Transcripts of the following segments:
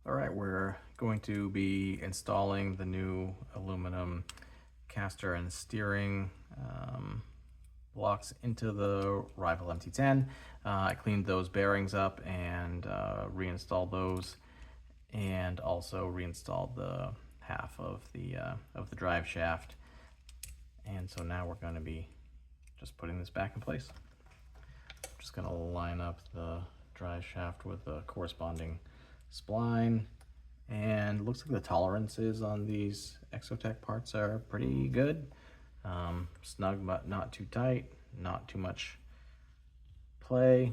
All right, we're going to be installing the new aluminum caster and steering blocks into the rival MT10. I cleaned those bearings up and reinstalled those, and also reinstalled the half of the drive shaft. And so now we're going to be just putting this back in place. I'm just going to line up the drive shaft with the corresponding spline, and it looks like the tolerances on these Exotech parts are pretty good. Snug but not too tight, not too much play.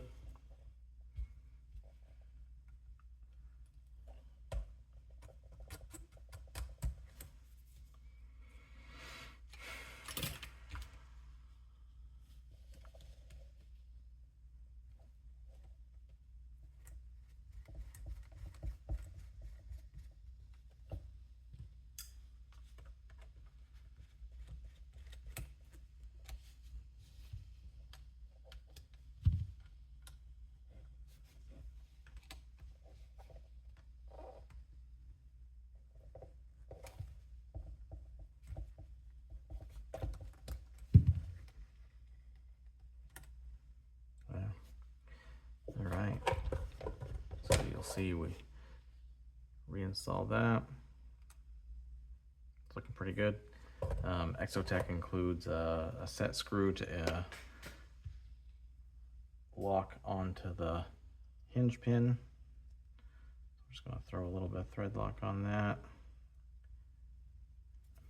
All right, so you'll see we reinstalled that. It's looking pretty good. Exotech includes a set screw to lock onto the hinge pin. I'm just going to throw a little bit of thread lock on that,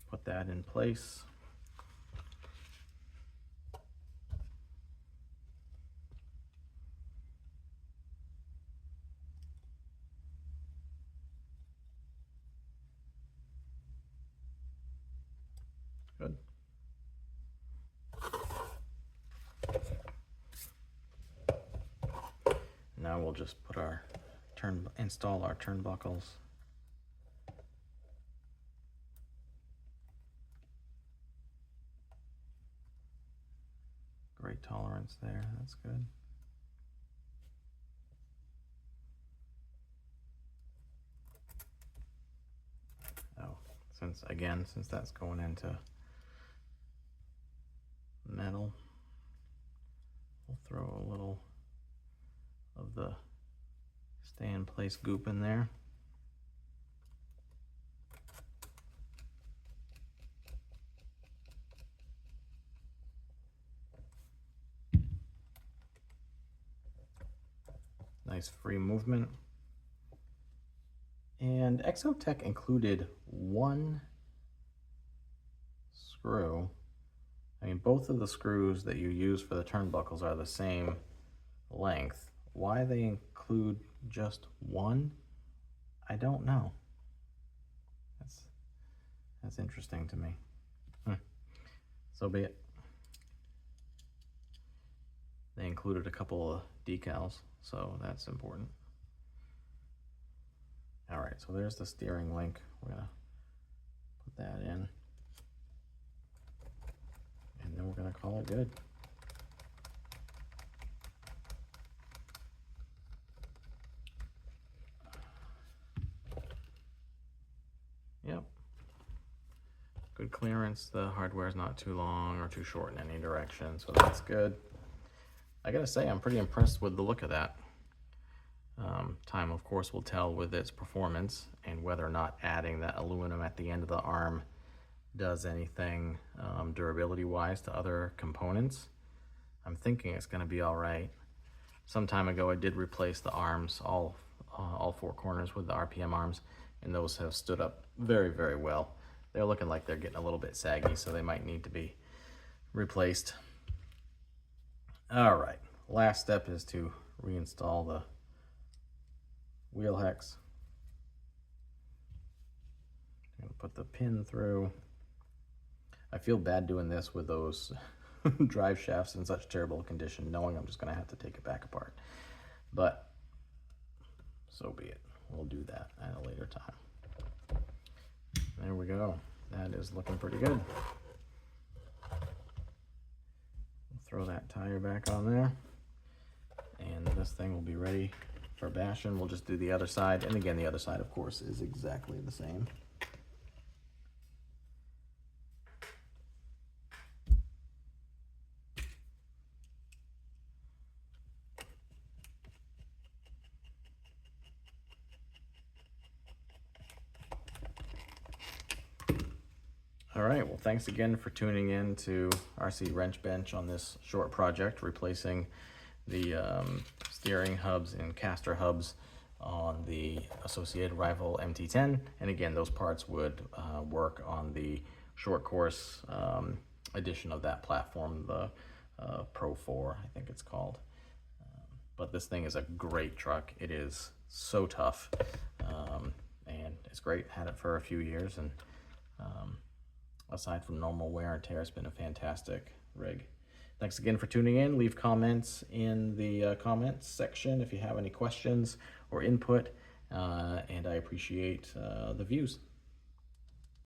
put that in place. Good. Now we'll just put our install our turnbuckles. Great tolerance there, that's good. Oh, since that's going into metal, we'll throw a little of the stay in place goop in there. Nice free movement. And Exotech included one screw. I mean, both of the screws that you use for the turnbuckles are the same length. Why they include just one, I don't know. That's interesting to me. So be it. They included a couple of decals, so that's important. All right, so there's the steering link. We're gonna put that in, and then we're gonna call it good. Yep. Good clearance. The hardware is not too long or too short in any direction, so that's good. I gotta say, I'm pretty impressed with the look of that. Time, of course, will tell with its performance and whether or not adding that aluminum at the end of the arm does anything durability-wise to other components. I'm thinking it's gonna be all right. Some time ago, I did replace the arms, all four corners with the RPM arms, and those have stood up very, very well. They're looking like they're getting a little bit saggy, so they might need to be replaced. All right, last step is to reinstall the wheel hex. I'm gonna put the pin through. I feel bad doing this with those drive shafts in such terrible condition, knowing I'm just gonna have to take it back apart. But so be it. We'll do that at a later time. There we go. That is looking pretty good. Throw that tire back on there, and this thing will be ready for bashing. We'll just do the other side. And again, the other side, of course, is exactly the same. All right, well, thanks again for tuning in to RC Wrench Bench on this short project, replacing the steering hubs and caster hubs on the associated rival MT10. And again, those parts would work on the short course edition of that platform, the Pro 4, I think it's called. But this thing is a great truck. It is so tough, and it's great. Had it for a few years, and aside from normal wear and tear, it's been a fantastic rig. Thanks again for tuning in. Leave comments in the comments section if you have any questions or input, and I appreciate the views.